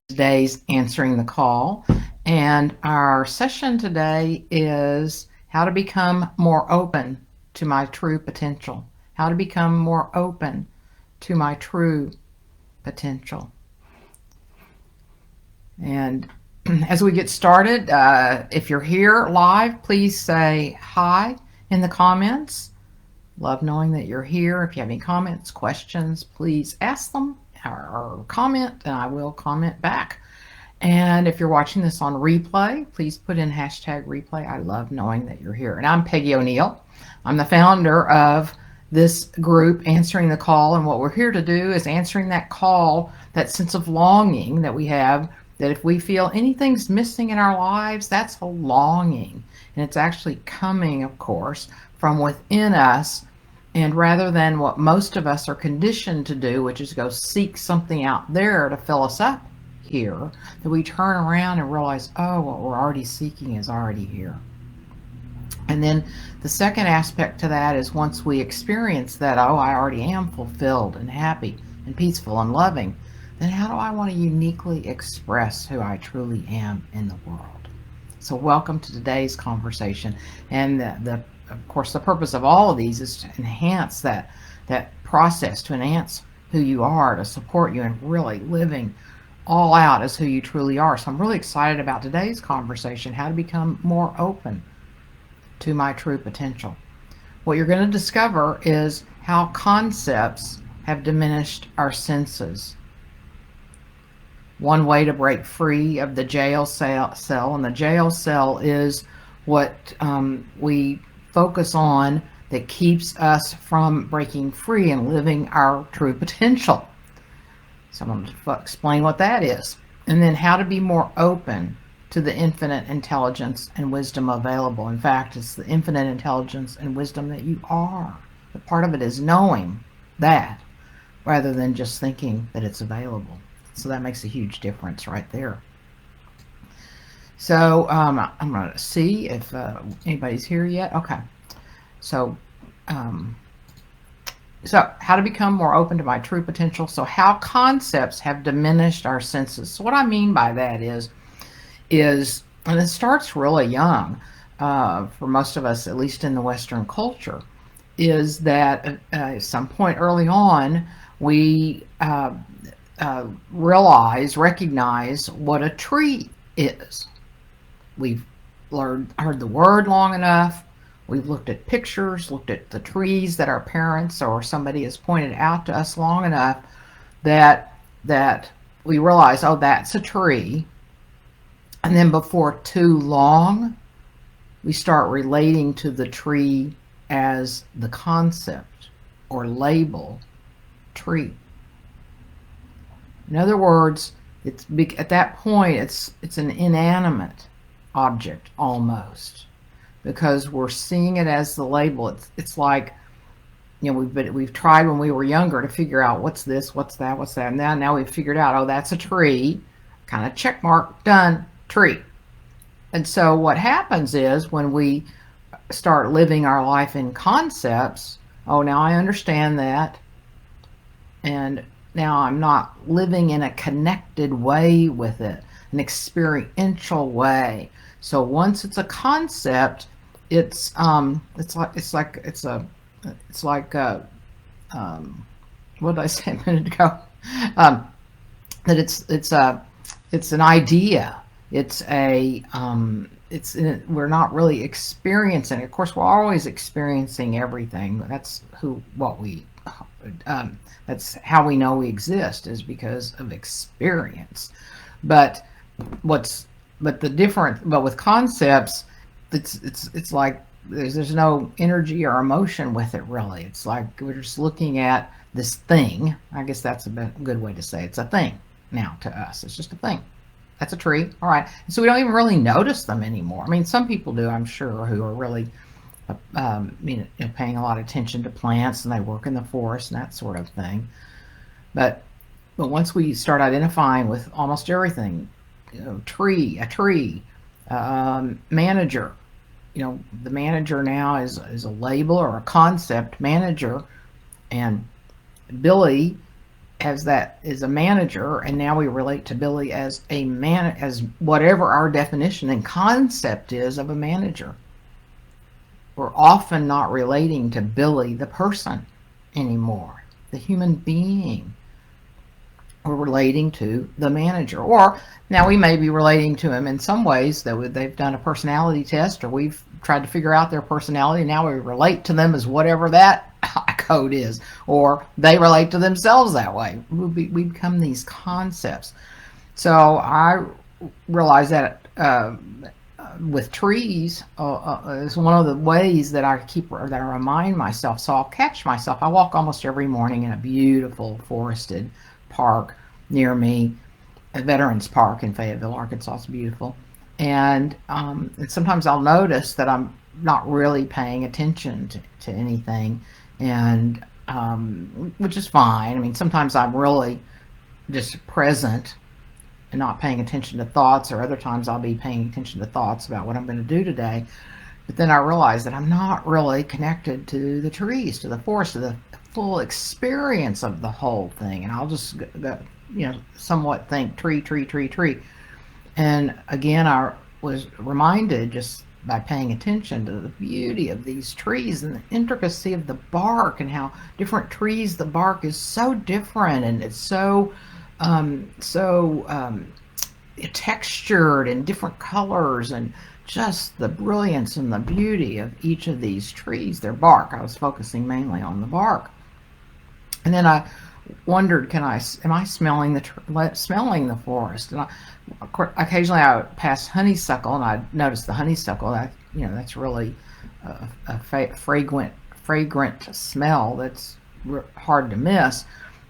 Today's Answering the Call. And our session today is how to become more open to my true potential. How to become more open to my true potential. And as we get started, if you're here live, please say hi in the comments. Love knowing that you're here. If you have any comments, questions, please ask them or comment, and I will comment back. And if you're watching this on replay, please put in hashtag replay. I love knowing that you're here. And I'm Peggy O'Neill. I'm the founder of this group, Answering the Call. And what we're here to do is answering that call, that sense of longing that we have, that if we feel anything's missing in our lives, that's a longing. And it's actually coming, of course, from within us. And rather than what most of us are conditioned to do, which is go seek something out there to fill us up here, that we turn around and realize, oh, what we're already seeking is already here. And then the second aspect to that is once we experience that, oh, I already am fulfilled and happy and peaceful and loving, then how do I want to uniquely express who I truly am in the world? So welcome to today's conversation. And of course, the purpose of all of these is to enhance that process, to enhance who you are, to support you in really living all out as who you truly are. So I'm really excited about today's conversation, how to become more open to my true potential. What you're going to discover is how concepts have diminished our senses. One way to break free of the jail cell, and the jail cell is what we focus on that keeps us from breaking free and living our true potential. So I'm going to explain what that is, and then how to be more open to the infinite intelligence and wisdom available. In fact, it's the infinite intelligence and wisdom that you are. But part of it is knowing that rather than just thinking that it's available. So that makes a huge difference right there. So I'm going to see if anybody's here yet. Okay. So how to become more open to my true potential. So how concepts have diminished our senses. So what I mean by that is, and it starts really young for most of us, at least in the Western culture, is that at some point early on, we recognize what a tree is. We've heard the word long enough. We've looked at pictures, looked at the trees that our parents or somebody has pointed out to us long enough that we realize, oh, that's a tree. And then before too long, we start relating to the tree as the concept or label tree. In other words, at that point, it's an inanimate object almost, because we're seeing it as the label. It's like, you know, we've tried when we were younger to figure out what's this, what's that, what's that. And now we've figured out, oh, that's a tree. Kind of check mark, done, tree. And so what happens is when we start living our life in concepts, oh, now I understand that. And now I'm not living in a connected way with it, an experiential way. So once it's a concept, it's like what did I say a minute ago? That it's an idea. We're not really experiencing it. Of course, we're always experiencing everything. That's that's how we know we exist, is because of experience. But with concepts, it's like there's no energy or emotion with it, really. It's like we're just looking at this thing. I guess that's a good way to say it. It's a thing now to us. It's just a thing. That's a tree. All right. So we don't even really notice them anymore. I mean, some people do, I'm sure, who are really paying a lot of attention to plants, and they work in the forest and that sort of thing. But once we start identifying with almost everything, a tree, manager, the manager now is a label or a concept manager, and Billy as that is a manager, and now we relate to Billy as a man, as whatever our definition and concept is of a manager. We're often not relating to Billy the person anymore, the human being. We're relating to the manager. Or now we may be relating to him in some ways that they've done a personality test, or we've tried to figure out their personality. Now we relate to them as whatever that code is, or they relate to themselves that way. We become these concepts. So I realize that with trees is one of the ways that I remind myself. So I'll catch myself. I walk almost every morning in a beautiful forested park near me, a Veterans Park in Fayetteville, Arkansas. It's beautiful. And sometimes I'll notice that I'm not really paying attention to anything, and which is fine. I mean, sometimes I'm really just present and not paying attention to thoughts, or other times I'll be paying attention to thoughts about what I'm going to do today. But then I realize that I'm not really connected to the trees, to the forest, to the full experience of the whole thing. And I'll just, somewhat think tree, tree, tree, tree. And again, I was reminded just by paying attention to the beauty of these trees and the intricacy of the bark, and how different trees, the bark is so different, and it's so textured in different colors, and just the brilliance and the beauty of each of these trees, their bark. I was focusing mainly on the bark. And then I wondered, am I smelling the forest? And occasionally I would pass honeysuckle, and I noticed the honeysuckle. That's really a fragrant smell that's hard to miss.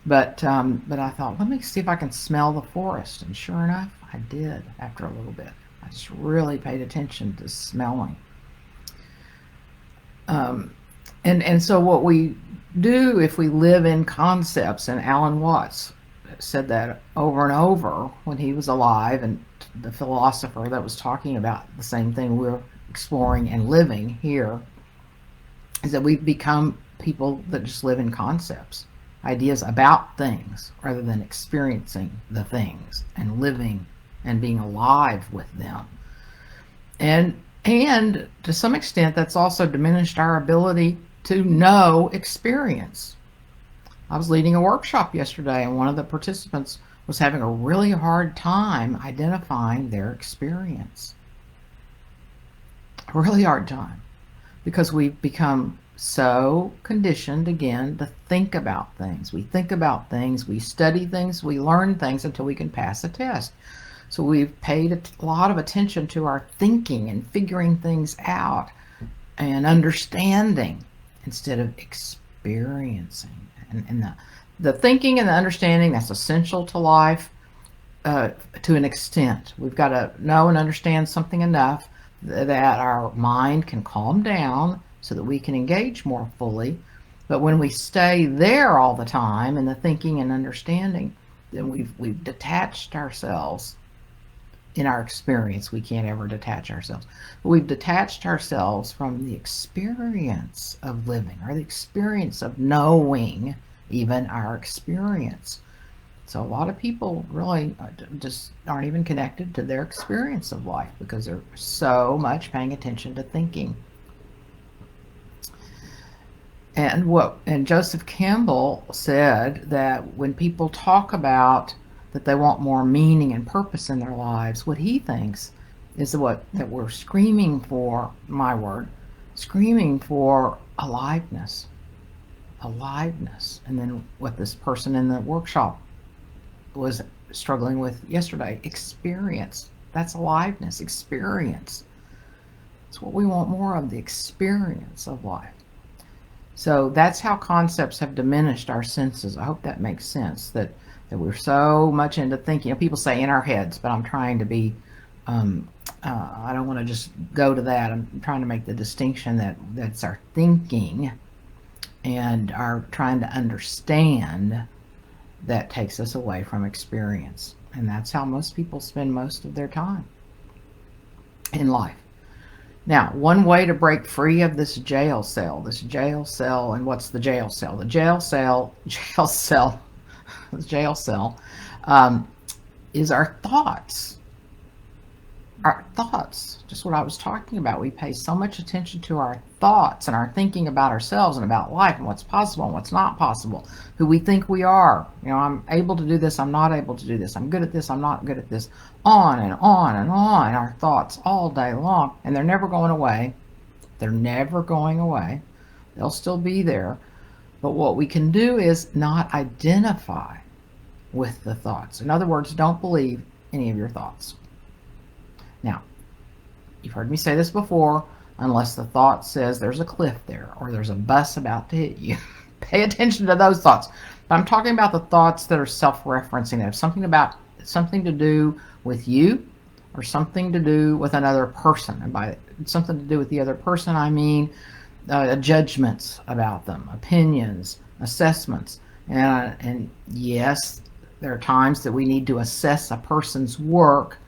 But I thought, let me see if I can smell the forest. And sure enough, I did after a little bit. I just really paid attention to smelling. And so what we do if we live in concepts, and Alan Watts said that over and over when he was alive, and the philosopher that was talking about the same thing we're exploring and living here, is that we've become people that just live in concepts, ideas about things, rather than experiencing the things and living and being alive with them. And to some extent, that's also diminished our ability to know experience. I was leading a workshop yesterday, and one of the participants was having a really hard time identifying their experience. A really hard time, because we've become so conditioned again to think about things. We think about things, we study things, we learn things until we can pass a test. So we've paid a lot of attention to our thinking and figuring things out and understanding instead of experiencing. And the thinking and the understanding, that's essential to life to an extent. We've got to know and understand something enough that our mind can calm down so that we can engage more fully. But when we stay there all the time in the thinking and understanding, then we've detached ourselves. In our experience, we can't ever detach ourselves. But we've detached ourselves from the experience of living, or the experience of knowing even our experience. So a lot of people really just aren't even connected to their experience of life, because they're so much paying attention to thinking. And Joseph Campbell said that when people talk about that they want more meaning and purpose in their lives, what he thinks is that we're screaming for, my word, screaming for aliveness. And then what this person in the workshop was struggling with yesterday, experience. That's aliveness, experience. It's what we want more of, the experience of life. So that's how concepts have diminished our senses. I hope that makes sense, that we're so much into thinking. People say in our heads, but I'm trying to be, I don't want to just go to that. I'm trying to make the distinction that that's our thinking and our trying to understand that takes us away from experience. And that's how most people spend most of their time in life. Now, one way to break free of this jail cell, and what's the jail cell? The jail cell jail cell, um, is our thoughts. Our thoughts, just what I was talking about. We pay so much attention to our thoughts and our thinking about ourselves and about life and what's possible and what's not possible, who we think we are. You know, I'm able to do this, I'm not able to do this, I'm good at this, I'm not good at this, on and on and on. Our thoughts all day long, and they're never going away. They're never going away. They'll still be there. But what we can do is not identify with the thoughts. In other words, don't believe any of your thoughts. Now, you've heard me say this before, unless the thought says there's a cliff there or there's a bus about to hit you. Pay attention to those thoughts. But I'm talking about the thoughts that are self-referencing, that have something to do with you or something to do with another person. And by something to do with the other person, I mean judgments about them, opinions, assessments. And yes, there are times that we need to assess a person's work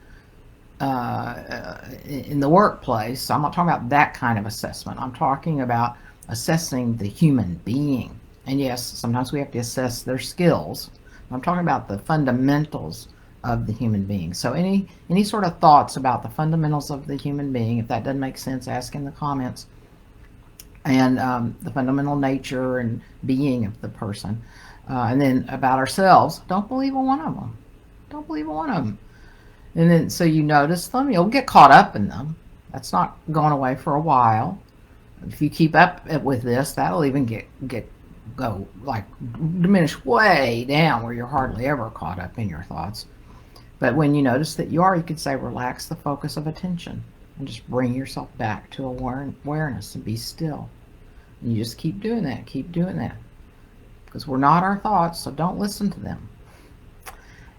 in the workplace. I'm not talking about that kind of assessment. I'm talking about assessing the human being. And yes, sometimes we have to assess their skills. I'm talking about the fundamentals of the human being. So any sort of thoughts about the fundamentals of the human being, if that doesn't make sense, ask in the comments. And the fundamental nature and being of the person. And then about ourselves, don't believe in one of them. Don't believe in one of them. And then, so you notice them, you'll get caught up in them. That's not going away for a while. If you keep up with this, that'll even go like diminish way down where you're hardly ever caught up in your thoughts. But when you notice that you are, you can say, relax the focus of attention and just bring yourself back to awareness and be still. And you just keep doing that, because we're not our thoughts, so don't listen to them.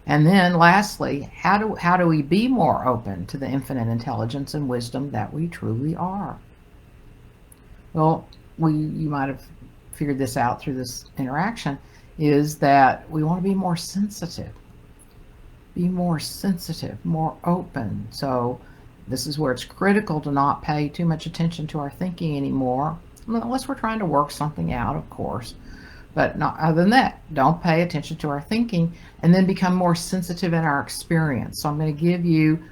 And then lastly, how do we be more open to the infinite intelligence and wisdom that we truly are? Well, you might have figured this out through this interaction, is that we want to be more sensitive. Be more sensitive, more open. So this is where it's critical to not pay too much attention to our thinking anymore, unless we're trying to work something out, of course. But not, other than that, don't pay attention to our thinking, and then become more sensitive in our experience. So I'm going to give you,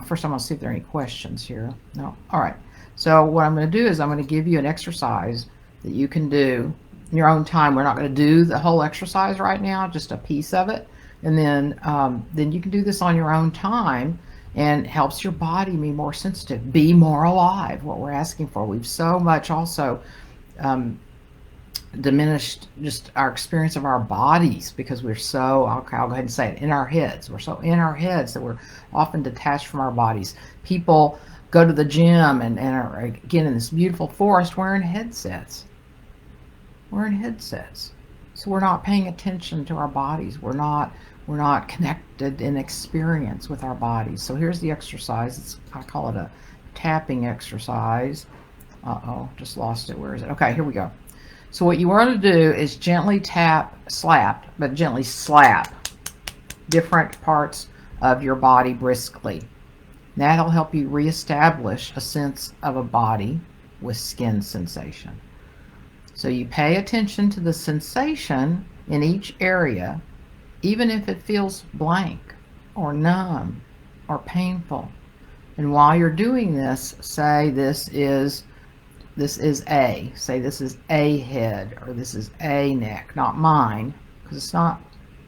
first I'm going to see if there are any questions here. No? All right. So what I'm going to do is I'm going to give you an exercise that you can do in your own time. We're not going to do the whole exercise right now, just a piece of it. And then you can do this on your own time, and helps your body be more sensitive, be more alive, what we're asking for. We've so much also diminished just our experience of our bds, because we're so, I'll go ahead and say it, in our heads. We're so in our heads that we're often detached from our bodies. People go to the gym and are again in this beautiful forest wearing headsets. So we're not paying attention to our bodies. We're not connected in experience with our bodies. So here's the exercise. I call it a tapping exercise. Just lost it. Where is it? Okay, here we go. So what you want to do is gently slap different parts of your body briskly. That'll help you reestablish a sense of a body with skin sensation. So you pay attention to the sensation in each area, even if it feels blank or numb or painful. And while you're doing this, say this is A. Say this is A head, or this is A neck, not mine, because it's not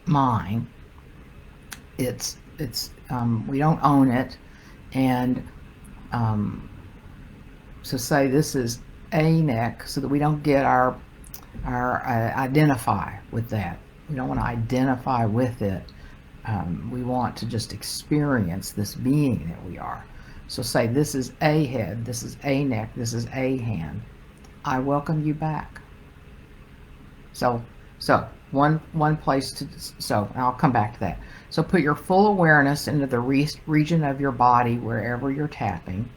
mine. It's we don't own it, and so say this is A neck, so that we don't get our identify with that. We don't want to identify with it. We want to just experience this being that we are. So say this is A head, this is A neck, this is A hand. I welcome you back. So one place to, so I'll come back to that. So put your full awareness into the region of your body wherever you're tapping,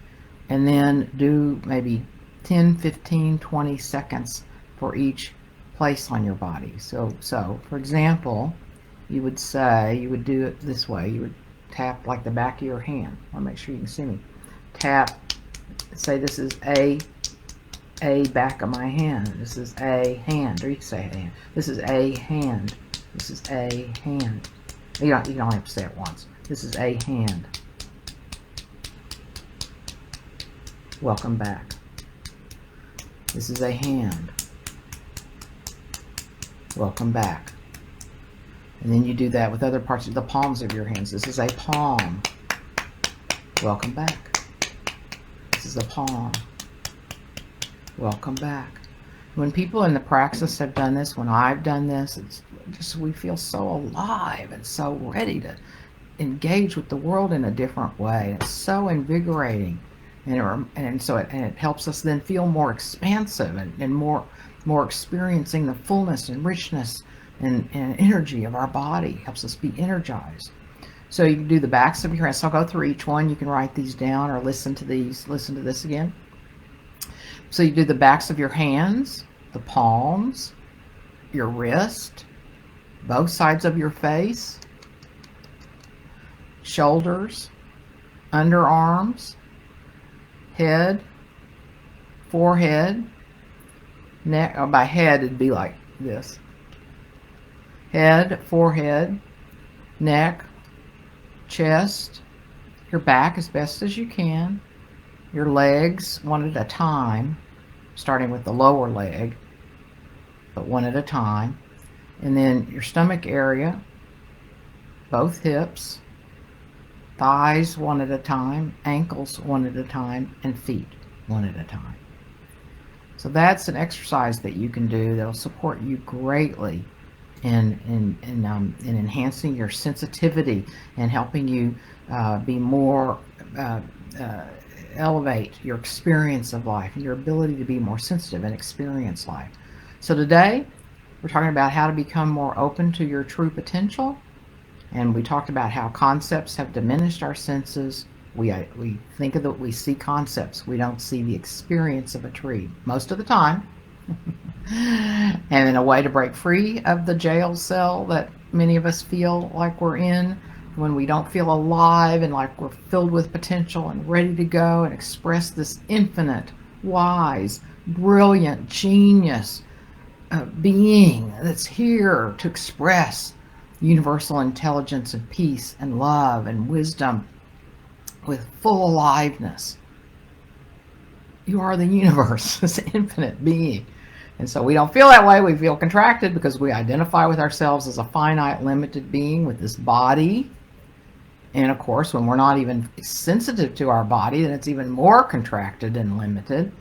and then do maybe 10, 15, 20 seconds for each place on your body. So for example, you would do it this way. You would tap like the back of your hand. I want to make sure you can see me. Tap, say this is A back of my hand. This is A hand, or you can say hand. This is A hand. This is a hand. You don't have to say it once. This is a hand. Welcome back. This is a hand. Welcome back. And then you do that with other parts of the palms of your hands. This is a palm. Welcome back. This is a palm. Welcome back. When people in the praxis have done this, when I've done this, it's just, we feel so alive and so ready to engage with the world in a different way. It's so invigorating, and it helps us then feel more expansive and more experiencing the fullness and richness and energy of our body. It helps us be energized. So you can do the backs of your hands. So I'll go through each one. You can write these down or listen to this again. So you do the backs of your hands, the palms, your wrist, both sides of your face, shoulders, underarms, head, forehead, neck. Oh, by head it'd be like this. Head, forehead, neck, chest, your back as best as you can, your legs one at a time, starting with the lower leg, but one at a time, and then your stomach area, both hips, thighs one at a time, ankles one at a time, and feet one at a time. So that's an exercise that you can do that'll support you greatly in enhancing your sensitivity and helping you be more elevate your experience of life and your ability to be more sensitive and experience life. So today we're talking about how to become more open to your true potential, and we talked about how concepts have diminished our senses. We think of we see concepts, we don't see the experience of a tree most of the time. And in a way to break free of the jail cell that many of us feel like we're in, when we don't feel alive and like we're filled with potential and ready to go and express this infinite, wise, brilliant, genius being that's here to express universal intelligence and peace and love and wisdom with full aliveness. You are the universe, this infinite being. And so we don't feel that way. We feel contracted because we identify with ourselves as a finite, limited being with this body. And of course, when we're not even sensitive to our body, then it's even more contracted and limited.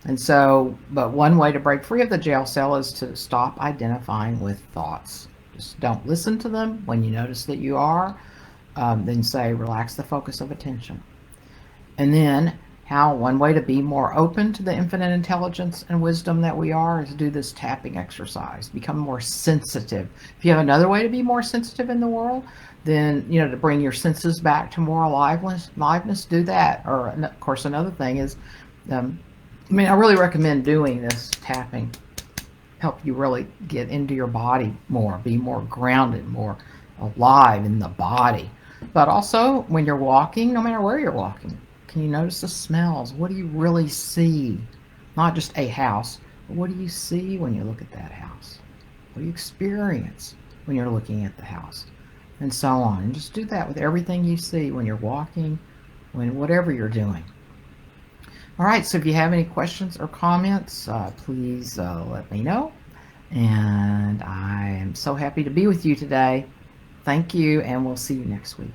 And so, but one way to break free of the jail cell is to stop identifying with thoughts. Just don't listen to them. When you notice that you are, then say, relax the focus of attention. And then one way to be more open to the infinite intelligence and wisdom that we are is do this tapping exercise. Become more sensitive. If you have another way to be more sensitive in the world, then, to bring your senses back to more aliveness, do that. Or, of course, another thing is, I really recommend doing this tapping. Help you really get into your body more, be more grounded, more alive in the body. But also, when you're walking, no matter where you're walking, can you notice the smells? What do you really see? Not just a house, but what do you see when you look at that house? What do you experience when you're looking at the house? And so on. And just do that with everything you see when you're walking, whatever you're doing. All right, so if you have any questions or comments, please let me know. And I am so happy to be with you today. Thank you, and we'll see you next week.